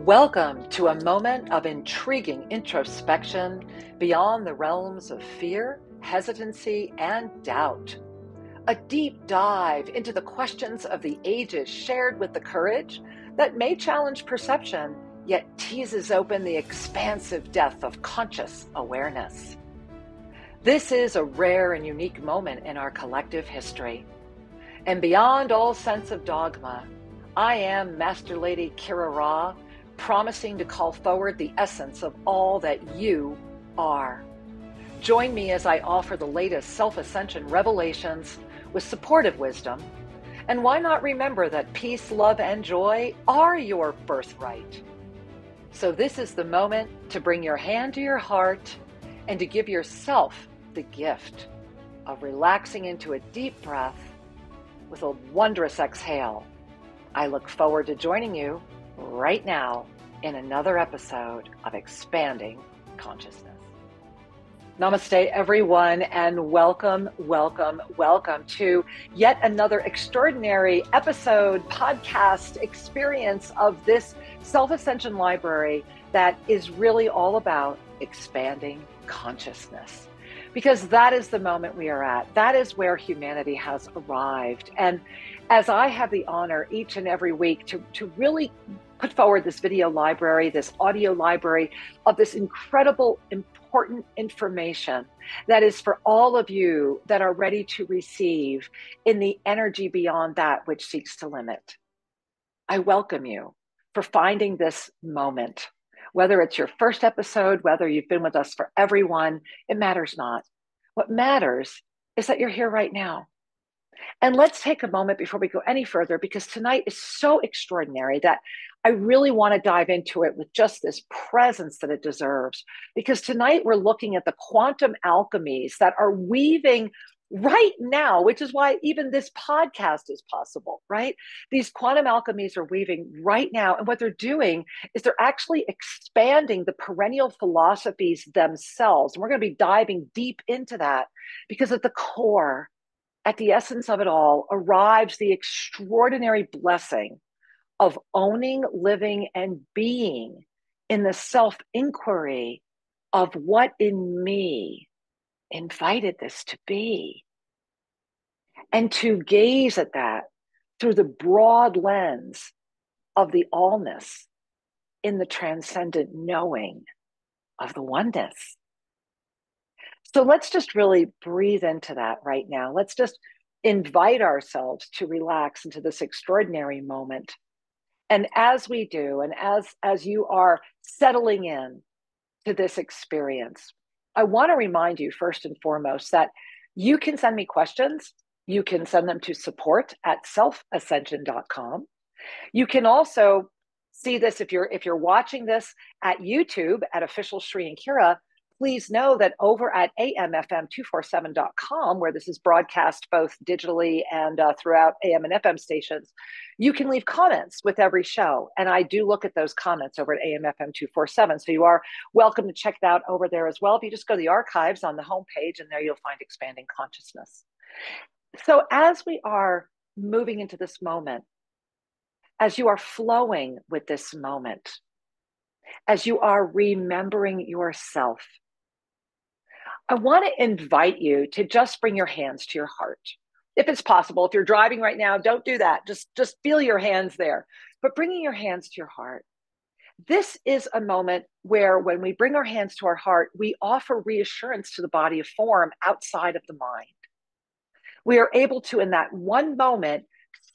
Welcome to a moment of intriguing introspection beyond the realms of fear, hesitancy, and doubt. A deep dive into the questions of the ages shared with the courage that may challenge perception, yet teases open the expansive depth of conscious awareness. This is a rare and unique moment in our collective history. And beyond all sense of dogma, I am Master Lady Kira Ra, promising to call forward the essence of all that you are. Join me as I offer the latest Self-Ascension revelations with supportive wisdom. And why not remember that peace, love, and joy are your birthright? So this is the moment to bring your hand to your heart and to give yourself the gift of relaxing into a deep breath with a wondrous exhale. I look forward to joining you right now in another episode of Expanding Consciousness. Namaste, everyone, and welcome to yet another extraordinary episode, podcast experience of this Self-Ascension library that is really all about expanding consciousness. Because that is the moment we are at. That is where humanity has arrived. And as I have the honor each and every week to really put forward this video library, this audio library of this incredible, important information that is for all of you that are ready to receive in the energy beyond that which seeks to limit. I welcome you for finding this moment. Whether it's your first episode, whether you've been with us for everyone, it matters not. What matters is that you're here right now. And let's take a moment before we go any further, because tonight is so extraordinary that I really want to dive into it with just this presence that it deserves. Because tonight we're looking at the quantum alchemies that are weaving right now, which is why even this podcast is possible, right? These quantum alchemies are weaving right now. And what they're doing is they're actually expanding the perennial philosophies themselves. And we're going to be diving deep into that because at the core, at the essence of it all, arrives the extraordinary blessing of owning, living, and being in the self-inquiry of what in me invited this to be. And to gaze at that through the broad lens of the allness in the transcendent knowing of the oneness. So let's just really breathe into that right now. Let's just invite ourselves to relax into this extraordinary moment. And as we do, and as you are settling in to this experience, I want to remind you first and foremost that you can send me questions. You can send them to support@selfascension.com. You can also see this if you're watching this at YouTube at Official Shri and Kira. Please know that over at amfm247.com, where this is broadcast both digitally and throughout AM and FM stations, you can leave comments with every show. And I do look at those comments over at AMFM247. So you are welcome to check that out over there as well. If you just go to the archives on the homepage, and there you'll find Expanding Consciousness. So as we are moving into this moment, as you are flowing with this moment, as you are remembering yourself, I want to invite you to just bring your hands to your heart. If it's possible, if you're driving right now, don't do that. Just feel your hands there. But bringing your hands to your heart. This is a moment where when we bring our hands to our heart, we offer reassurance to the body of form outside of the mind. We are able to, in that one moment,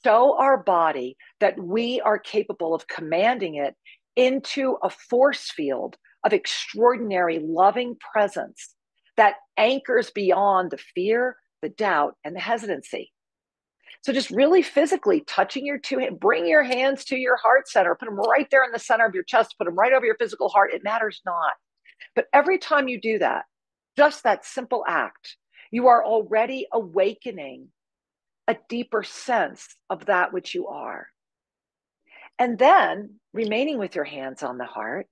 show our body that we are capable of commanding it into a force field of extraordinary loving presence that anchors beyond the fear, the doubt, and the hesitancy. So just really physically touching your two hands, bring your hands to your heart center, put them right there in the center of your chest, put them right over your physical heart. It matters not. But every time you do that, just that simple act, you are already awakening a deeper sense of that which you are. And then, remaining with your hands on the heart,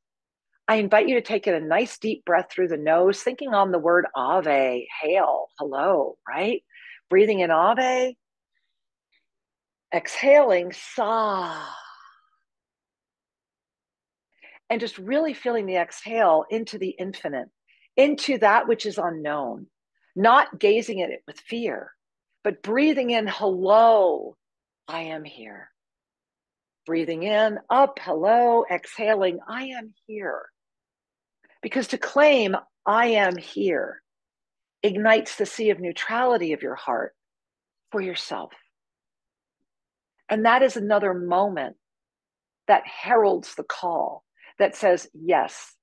I invite you to take in a nice deep breath through the nose, thinking on the word hvae, hail, hello, right? Breathing in hvae, exhaling sa. and just really feeling the exhale into the infinite, into that which is unknown, not gazing at it with fear, but breathing in, hello, I am here. Breathing in, up, hello, exhaling, I am here. Because to claim, I am here, ignites the sea of neutrality of your heart for yourself. And that is another moment that heralds the call that says, yes,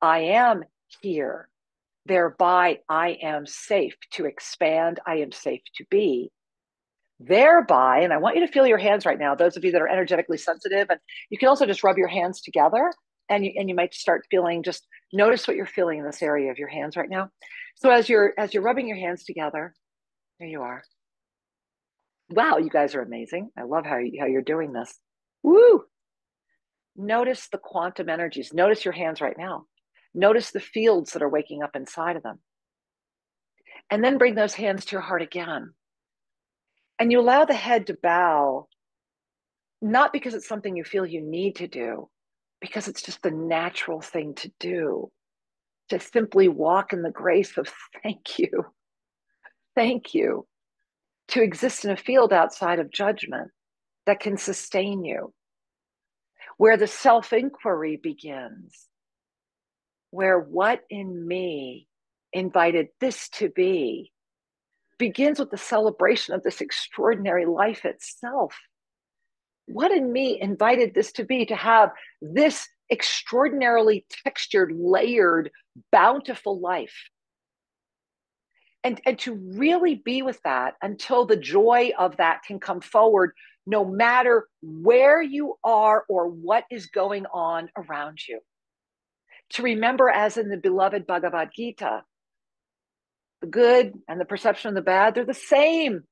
I am here. Thereby, I am safe to expand. I am safe to be. Thereby, and I want you to feel your hands right now, those of you that are energetically sensitive, and you can also just rub your hands together, and you might start feeling, just notice what you're feeling in this area of your hands right now. So as you're rubbing your hands together, there you are. Wow, you guys are amazing. I love how you're doing this. Woo! Notice the quantum energies. Notice your hands right now. Notice the fields that are waking up inside of them. And then bring those hands to your heart again. And you allow the head to bow, not because it's something you feel you need to do, because it's just the natural thing to do, to simply walk in the grace of thank you, to exist in a field outside of judgment that can sustain you, where the self-inquiry begins, where what in me invited this to be begins with the celebration of this extraordinary life itself. What in me invited this to be, to have this extraordinarily textured, layered, bountiful life? And to really be with that until the joy of that can come forward, no matter where you are or what is going on around you. To remember, as in the beloved Bhagavad Gita, the good and the perception of the bad, they're the same.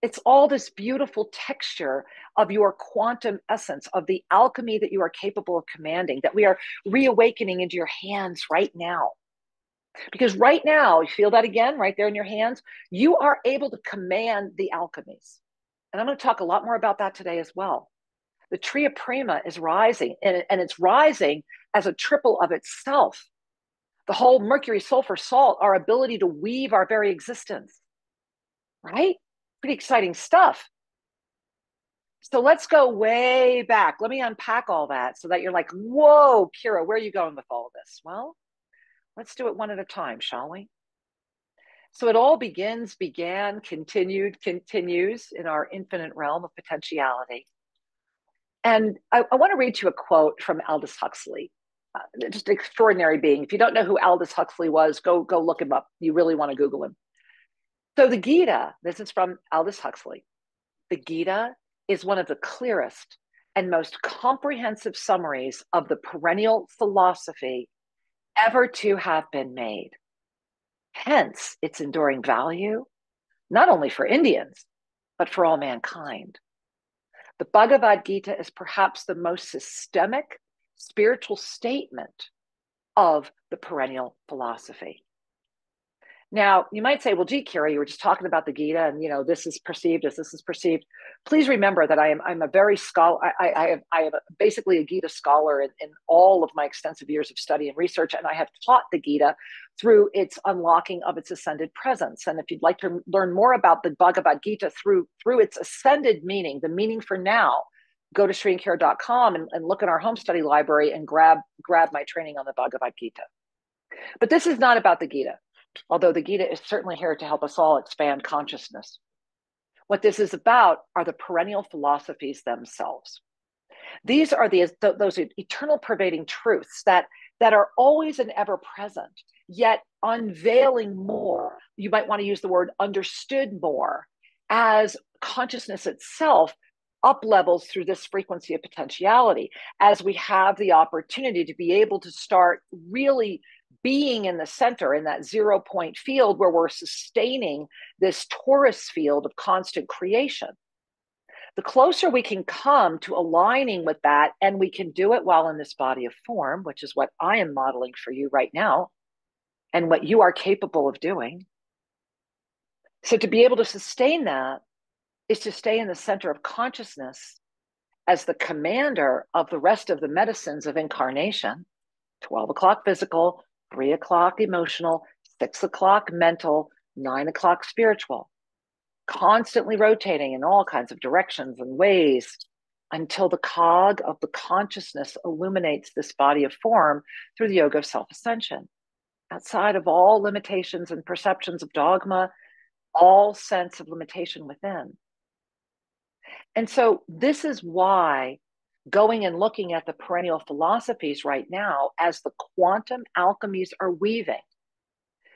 It's all this beautiful texture of your quantum essence, of the alchemy that you are capable of commanding, that we are reawakening into your hands right now. Because right now, you feel that again, right there in your hands, you are able to command the alchemies. And I'm going to talk a lot more about that today as well. The Tria prima is rising, and it's rising as a triple of itself. The whole mercury, sulfur, salt, our ability to weave our very existence, right? Pretty exciting stuff. So let's go way back. Let me unpack all that so that you're like, whoa, Kira, where are you going with all of this? Well, let's do it one at a time, shall we? So it all began, continues in our infinite realm of potentiality. And I want to read you a quote from Aldous Huxley, just an extraordinary being. If you don't know who Aldous Huxley was, go look him up. You really want to Google him. So the Gita, this is from Aldous Huxley. The Gita is one of the clearest and most comprehensive summaries of the perennial philosophy ever to have been made. Hence its enduring value, not only for Indians, but for all mankind. The Bhagavad Gita is perhaps the most systemic spiritual statement of the perennial philosophy. Now, you might say, well, gee, Kira, you were just talking about the Gita, and this is perceived as this is perceived. Please remember that I'm a very scholar. I have basically a Gita scholar in all of my extensive years of study and research, and I have taught the Gita through its unlocking of its ascended presence. And if you'd like to learn more about the Bhagavad Gita through its ascended meaning, the meaning for now, go to sriandkira.com and look at our home study library and grab my training on the Bhagavad Gita. But this is not about the Gita, although the Gita is certainly here to help us all expand consciousness. What this is about are the perennial philosophies themselves. These are those eternal pervading truths that are always and ever present, yet unveiling more. You might want to use the word understood more, as consciousness itself up levels through this frequency of potentiality, as we have the opportunity to be able to start really being in the center, in that 0 point field where we're sustaining this torus field of constant creation. The closer we can come to aligning with that, and we can do it while in this body of form, which is what I am modeling for you right now, and what you are capable of doing. So to be able to sustain that is to stay in the center of consciousness as the commander of the rest of the medicines of incarnation, 12 o'clock physical, 3 o'clock emotional, 6 o'clock mental, 9 o'clock spiritual, constantly rotating in all kinds of directions and ways until the cog of the consciousness illuminates this body of form through the yoga of self-ascension, outside of all limitations and perceptions of dogma, all sense of limitation within. And so this is why going and looking at the perennial philosophies right now as the quantum alchemies are weaving,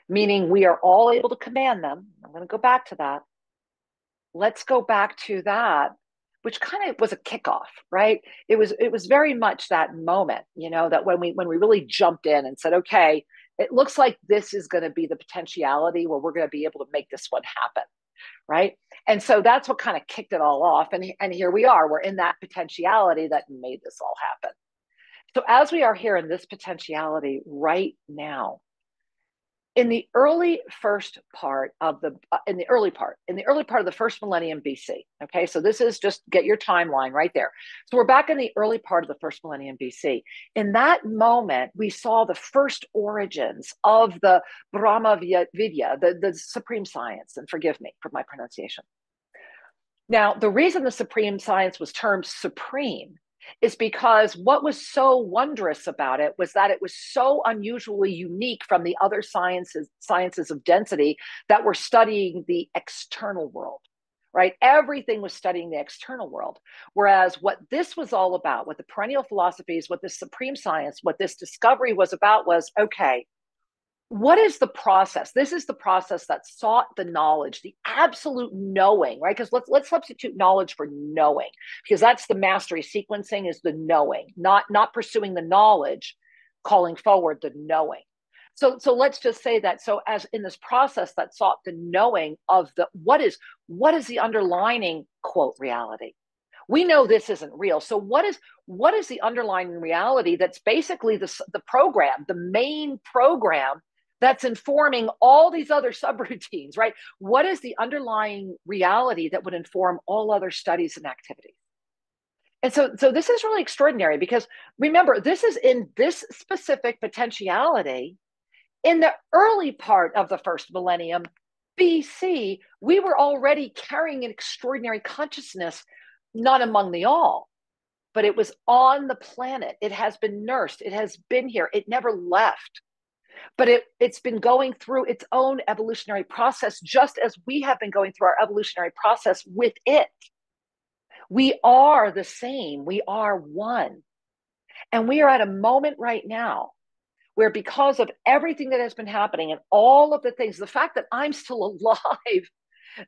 meaning we are all able to command them. I'm going to go back to that. Let's go back to that, which kind of was a kickoff, right? It was very much that moment, that when we really jumped in and said, okay, it looks like this is going to be the potentiality where we're going to be able to make this one happen, right? And so that's what kind of kicked it all off. And here we are, we're in that potentiality that made this all happen. So as we are here in this potentiality right now, in the early part of the first millennium BC. Okay, so this is just get your timeline right there. So we're back in the early part of the first millennium BC. In that moment, we saw the first origins of the Brahma Vidya, the supreme science. And forgive me for my pronunciation. Now, the reason the supreme science was termed supreme is because what was so wondrous about it was that it was so unusually unique from the other sciences of density that were studying the external world, right? Everything was studying the external world. Whereas what this was all about, what the perennial philosophies, what this supreme science, what this discovery was about was, okay, what is the process? This is the process that sought the knowledge, the absolute knowing, right? Because let's substitute knowledge for knowing, because that's the mastery sequencing is the knowing, not pursuing the knowledge, calling forward the knowing. So let's just say that. So as in this process that sought the knowing of the what is the underlining quote reality. We know this isn't real. So what is the underlying reality that's basically the program, the main program that's informing all these other subroutines, right? What is the underlying reality that would inform all other studies and activities? And so this is really extraordinary because remember, this is in this specific potentiality in the early part of the first millennium BC, we were already carrying an extraordinary consciousness, not among the all, but it was on the planet. It has been nursed. It has been here. It never left. But it's been going through its own evolutionary process, just as we have been going through our evolutionary process with it. We are the same. We are one. And we are at a moment right now where, because of everything that has been happening and all of the things, the fact that I'm still alive,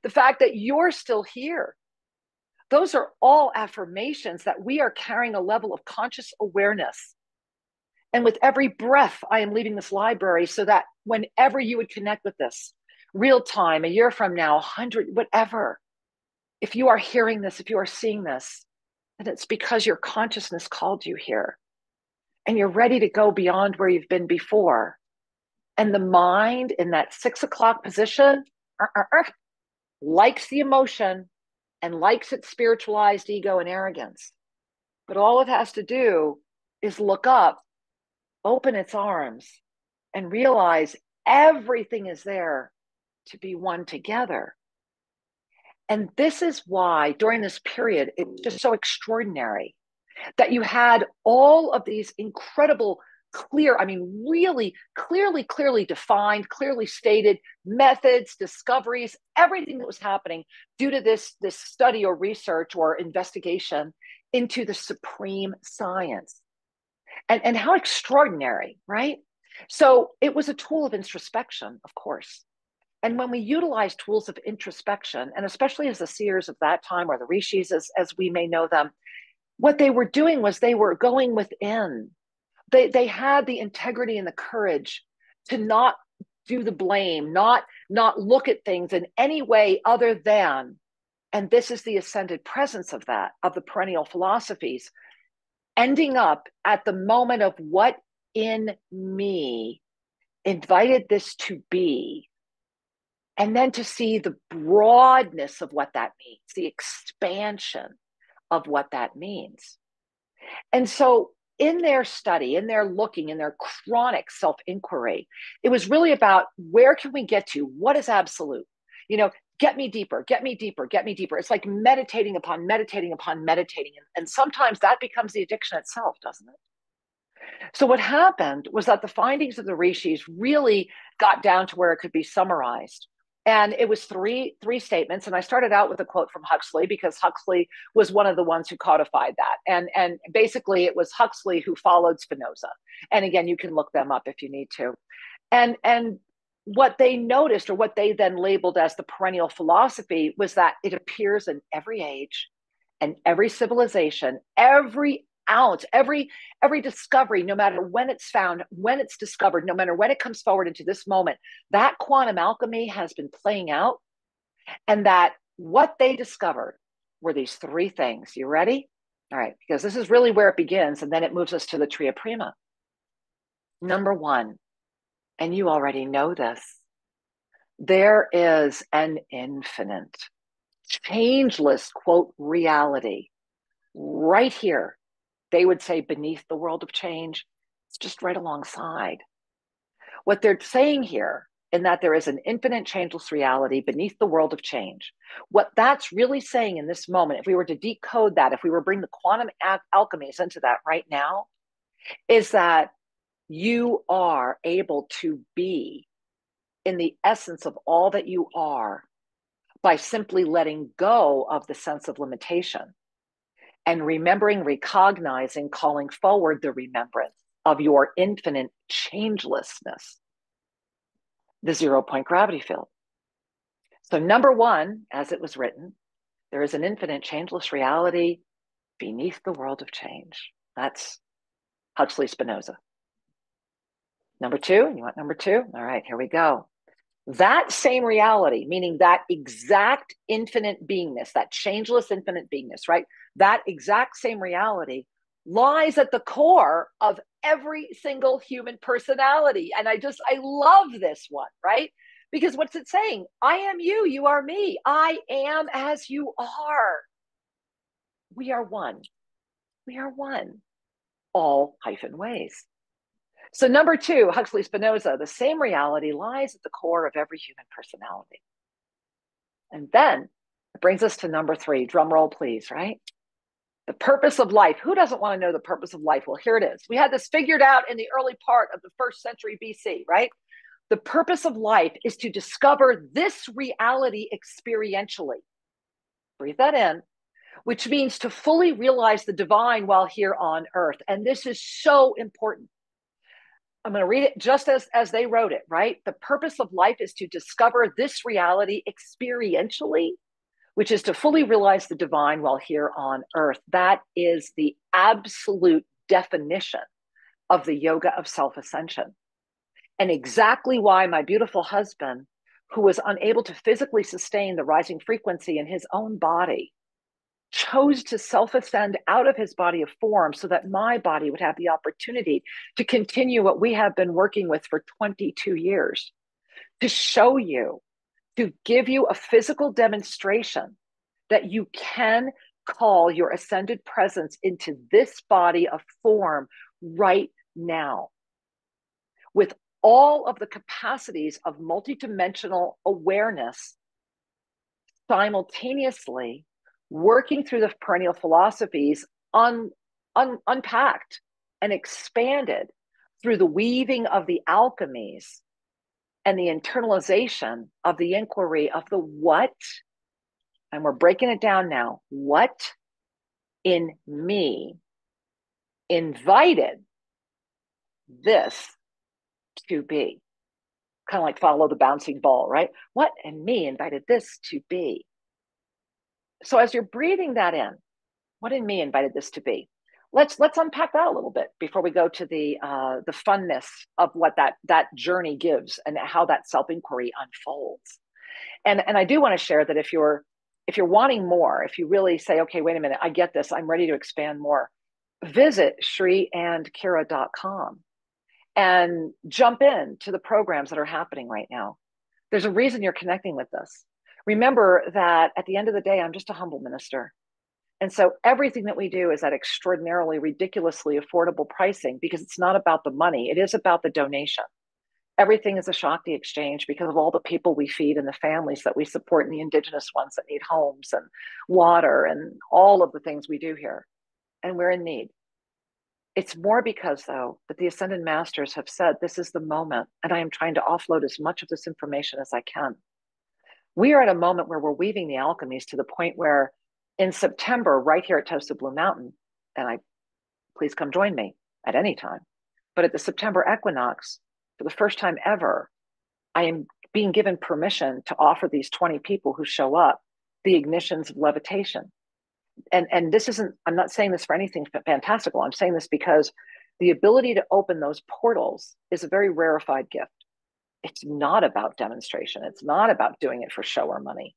the fact that you're still here, those are all affirmations that we are carrying a level of conscious awareness. And with every breath, I am leaving this library so that whenever you would connect with this, real time, a year from now, 100, whatever, if you are hearing this, if you are seeing this, then it's because your consciousness called you here and you're ready to go beyond where you've been before. And the mind in that 6 o'clock position likes the emotion and likes its spiritualized ego and arrogance. But all it has to do is look up, open its arms, and realize everything is there to be one together. And this is why during this period, it's just so extraordinary that you had all of these incredible, clear, I mean, really clearly defined, clearly stated methods, discoveries, everything that was happening due to this study or research or investigation into the supreme science. And how extraordinary, right? So it was a tool of introspection, of course. And when we utilize tools of introspection, and especially as the seers of that time, or the Rishis as we may know them, what they were doing was they were going within. They had the integrity and the courage to not do the blame, not look at things in any way other than, and this is the ascended presence of that, of the perennial philosophies, ending up at the moment of what in me invited this to be, and then to see the broadness of what that means, the expansion of what that means. And so in their study, in their looking, in their chronic self-inquiry, it was really about where can we get to? What is absolute? Get me deeper, get me deeper, get me deeper. It's like meditating upon meditating upon meditating. And sometimes that becomes the addiction itself, doesn't it? So what happened was that the findings of the Rishis really got down to where it could be summarized. And it was three statements. And I started out with a quote from Huxley because Huxley was one of the ones who codified that. And basically it was Huxley who followed Spinoza. And again, you can look them up if you need to. And what they noticed, or what they then labeled as the perennial philosophy, was that it appears in every age and every civilization, every ounce, every discovery, no matter when it's found, when it's discovered, no matter when it comes forward into this moment, that quantum alchemy has been playing out. And that what they discovered were these three things. You ready? All right, because this is really where it begins, and then it moves us to the Tria prima. Number one, and you already know this, there is an infinite, changeless, quote, reality right here. They would say beneath the world of change. It's just right alongside. What they're saying here, in that there is an infinite, changeless reality beneath the world of change, what that's really saying in this moment, if we were to decode that, if we were to bring the quantum alchemies into that right now, is that you are able to be in the essence of all that you are by simply letting go of the sense of limitation and remembering, recognizing, calling forward the remembrance of your infinite changelessness, the 0-point gravity field. So number one, as it was written, there is an infinite changeless reality beneath the world of change. That's Huxley Spinoza. Number two, you want number two? All right, here we go. That same reality, meaning that exact infinite beingness, that changeless infinite beingness, right? That exact same reality lies at the core of every single human personality. And I love this one, right? Because what's it saying? I am you, you are me. I am as you are. We are one. We are one. All hyphen ways. So number two, Huxley Spinoza, the same reality lies at the core of every human personality. And then it brings us to number three, drum roll please, right? The purpose of life. Who doesn't want to know the purpose of life? Well, here it is. We had this figured out in the early part of the 1st century BC, right? The purpose of life is to discover this reality experientially. Breathe that in, which means to fully realize the divine while here on earth. And this is so important. I'm going to read it just as they wrote it, right? The purpose of life is to discover this reality experientially, which is to fully realize the divine while here on earth. That is the absolute definition of the yoga of self-ascension. And exactly why my beautiful husband, who was unable to physically sustain the rising frequency in his own body, chose to self-ascend out of his body of form so that my body would have the opportunity to continue what we have been working with for 22 years, to show you, to give you a physical demonstration that you can call your ascended presence into this body of form right now, with all of the capacities of multidimensional awareness simultaneously working through the perennial philosophies unpacked and expanded through the weaving of the alchemies and the internalization of the inquiry of the what, and we're breaking it down now, what in me invited this to be. Kind of like follow the bouncing ball, right? What in me invited this to be? So as you're breathing that in, what in me invited this to be? Let's unpack that a little bit before we go to the funness of what that journey gives and how that self-inquiry unfolds. And I do want to share that if you're wanting more, if you really say, okay, wait a minute, I get this, I'm ready to expand more, visit shriandkira.com and jump in to the programs that are happening right now. There's a reason you're connecting with us. Remember that at the end of the day, I'm just a humble minister. And so everything that we do is at extraordinarily, ridiculously affordable pricing because it's not about the money. It is about the donation. Everything is a Shakti exchange because of all the people we feed and the families that we support and the indigenous ones that need homes and water and all of the things we do here. And we're in need. It's more because, though, that the Ascended Masters have said this is the moment, and I am trying to offload as much of this information as I can. We are at a moment where we're weaving the alchemies to the point where in September, right here at Toast of Blue Mountain, and please come join me at any time, but at the September equinox, for the first time ever, I am being given permission to offer these 20 people who show up the ignitions of levitation. And this isn't, I'm not saying this for anything fantastical. I'm saying this because the ability to open those portals is a very rarefied gift. It's not about demonstration. It's not about doing it for show or money.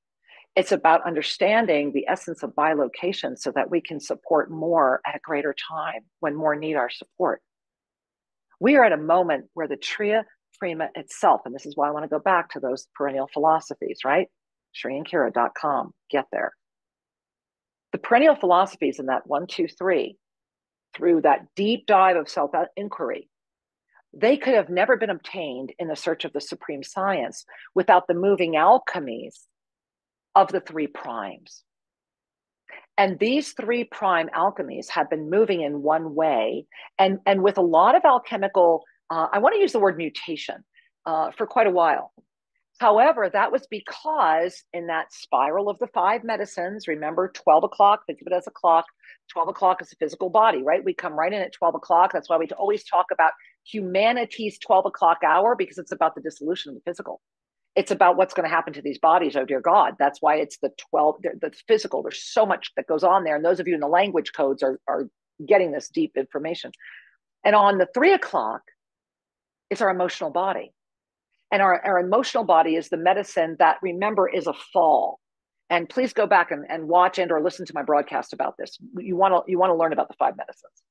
It's about understanding the essence of bilocation so that we can support more at a greater time when more need our support. We are at a moment where the Tria, prima itself, and this is why I want to go back to those perennial philosophies, right? ShriandKira.com, get there. The perennial philosophies in that 1, 2, 3, through that deep dive of self-inquiry, they could have never been obtained in the search of the supreme science without the moving alchemies of the 3 primes. And these 3 prime alchemies have been moving in one way and with a lot of alchemical, I want to use the word mutation for quite a while. However, that was because in that spiral of the 5 medicines, remember 12 o'clock, think of it as a clock, 12 o'clock is the physical body, right? We come right in at 12 o'clock. That's why we always talk about humanity's 12 o'clock hour, because it's about the dissolution of the physical. It's about what's going to happen to these bodies, oh dear God. That's why it's the 12, the physical. There's so much that goes on there. And those of you in the language codes are getting this deep information. And on the 3 o'clock is our emotional body. And our emotional body is the medicine that, remember, is a fall. And please go back and watch and or listen to my broadcast about this. You want to learn about the 5 medicines.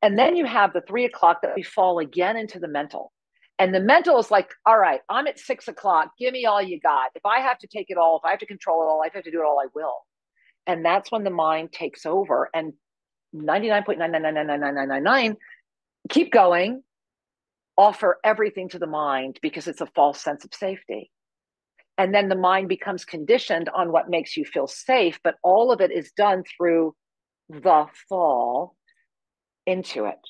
And then you have the 3 o'clock that we fall again into the mental. And the mental is like, all right, I'm at 6 o'clock. Give me all you got. If I have to take it all, if I have to control it all, if I have to do it all, I will. And that's when the mind takes over. And 99.9999999, keep going. Offer everything to the mind because it's a false sense of safety. And then the mind becomes conditioned on what makes you feel safe, but all of it is done through the fall into it.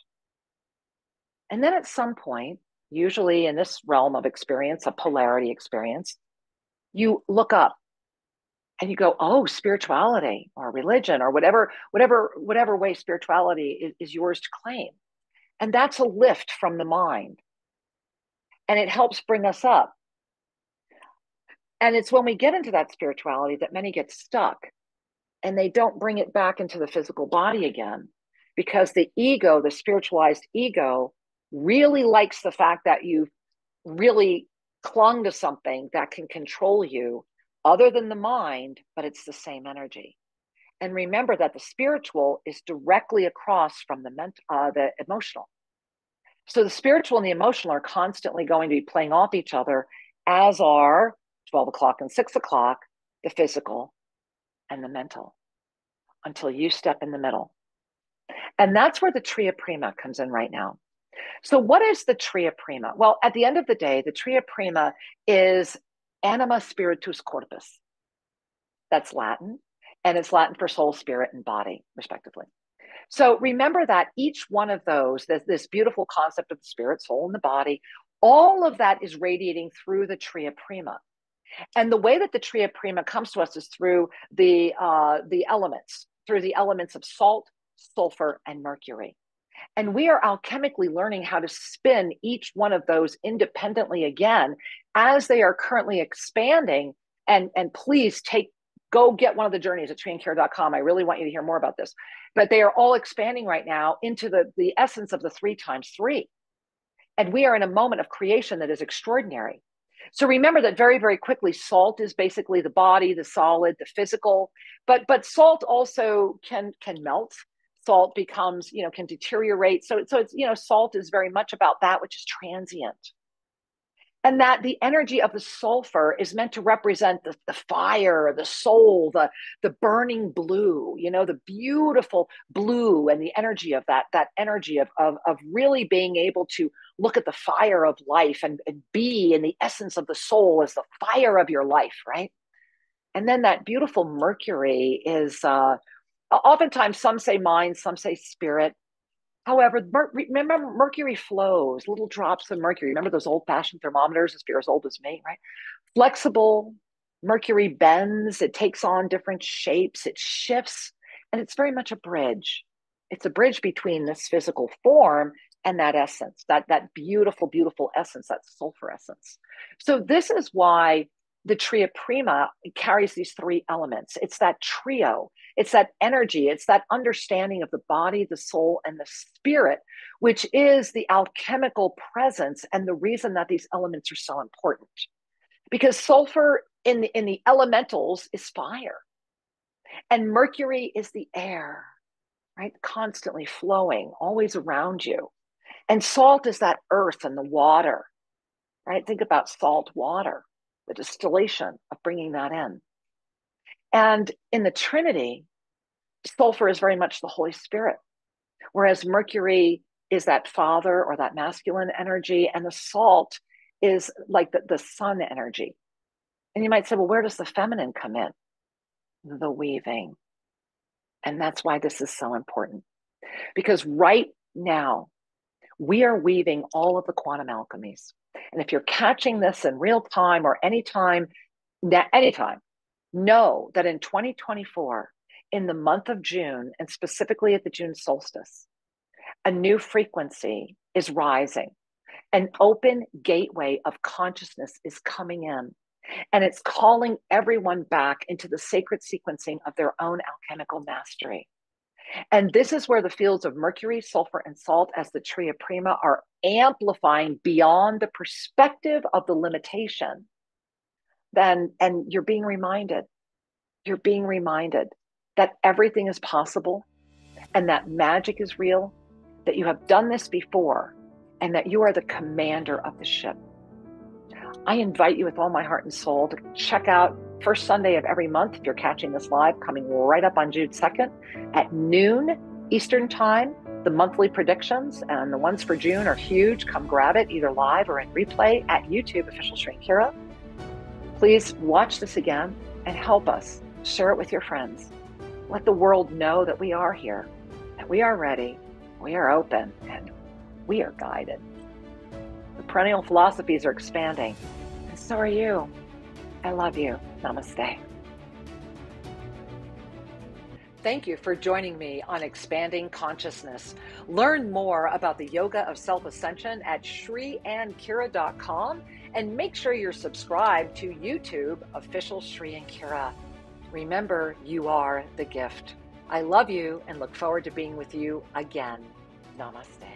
And then at some point, usually in this realm of experience, a polarity experience, you look up and you go, oh, spirituality or religion or whatever way spirituality is yours to claim. And that's a lift from the mind. And it helps bring us up. And it's when we get into that spirituality that many get stuck and they don't bring it back into the physical body again, because the ego, the spiritualized ego, really likes the fact that you've really clung to something that can control you other than the mind, but it's the same energy. And remember that the spiritual is directly across from the emotional. So the spiritual and the emotional are constantly going to be playing off each other, as are 12 o'clock and 6 o'clock, the physical and the mental, until you step in the middle. And that's where the Tria Prima comes in right now. So what is the Tria Prima? Well, at the end of the day, the Tria Prima is anima spiritus corpus. That's Latin, and it's Latin for soul, spirit, and body, respectively. So remember that each one of those, this beautiful concept of the spirit, soul, and the body, all of that is radiating through the Tria Prima. And the way that the Tria Prima comes to us is through the elements, of salt, sulfur, and mercury. And we are alchemically learning how to spin each one of those independently again as they are currently expanding. And please go get one of the journeys at ShriandKira.com. I really want you to hear more about this. But they are all expanding right now into the essence of the 3 times 3. And we are in a moment of creation that is extraordinary. So remember that very, very quickly, salt is basically the body, the solid, the physical. But salt also can melt. Salt becomes, can deteriorate. So it's, salt is very much about that which is transient. And that the energy of the sulfur is meant to represent the fire, the soul, the burning blue, the beautiful blue, and the energy of that energy of really being able to look at the fire of life and be in the essence of the soul as the fire of your life, right? And then that beautiful Mercury is oftentimes some say mind, some say spirit. However, remember, Mercury flows, little drops of Mercury. Remember those old-fashioned thermometers, as you're as old as me, right? Flexible, Mercury bends, it takes on different shapes, it shifts, and it's very much a bridge. It's a bridge between this physical form and that essence, that beautiful, beautiful essence, that sulfur essence. So this is why the Tria prima carries these three elements. It's that trio. It's that energy. It's that understanding of the body, the soul, and the spirit, which is the alchemical presence and the reason that these elements are so important. Because sulfur in the elementals is fire, and Mercury is the air, right? Constantly flowing, always around you. And salt is that earth and the water, right? Think about salt water, the distillation of bringing that in. And in the Trinity, sulfur is very much the Holy Spirit, whereas Mercury is that father or that masculine energy, and the salt is like the sun energy. And you might say, well, where does the feminine come in? The weaving. And that's why this is so important. Because right now, we are weaving all of the quantum alchemies. And if you're catching this in real time or anytime, know that in 2024, in the month of June, and specifically at the June solstice, a new frequency is rising. An open gateway of consciousness is coming in, and it's calling everyone back into the sacred sequencing of their own alchemical mastery. And this is where the fields of Mercury, sulfur, and salt as the Tria prima are amplifying beyond the perspective of the limitation. And you're being reminded that everything is possible and that magic is real, that you have done this before, and that you are the commander of the ship. I invite you with all my heart and soul to check out first Sunday of every month, if you're catching this live, coming right up on June 2nd at noon Eastern time, the monthly predictions, and the ones for June are huge. Come grab it, either live or in replay at YouTube, Official Shri and Kira. Please watch this again and help us. Share it with your friends. Let the world know that we are here, that we are ready, we are open, and we are guided. The perennial philosophies are expanding, and so are you. I love you. Namaste. Thank you for joining me on Expanding Consciousness. Learn more about the yoga of self-ascension at shriandkira.com, and make sure you're subscribed to YouTube, Official Shri and Kira. Remember, you are the gift. I love you and look forward to being with you again. Namaste.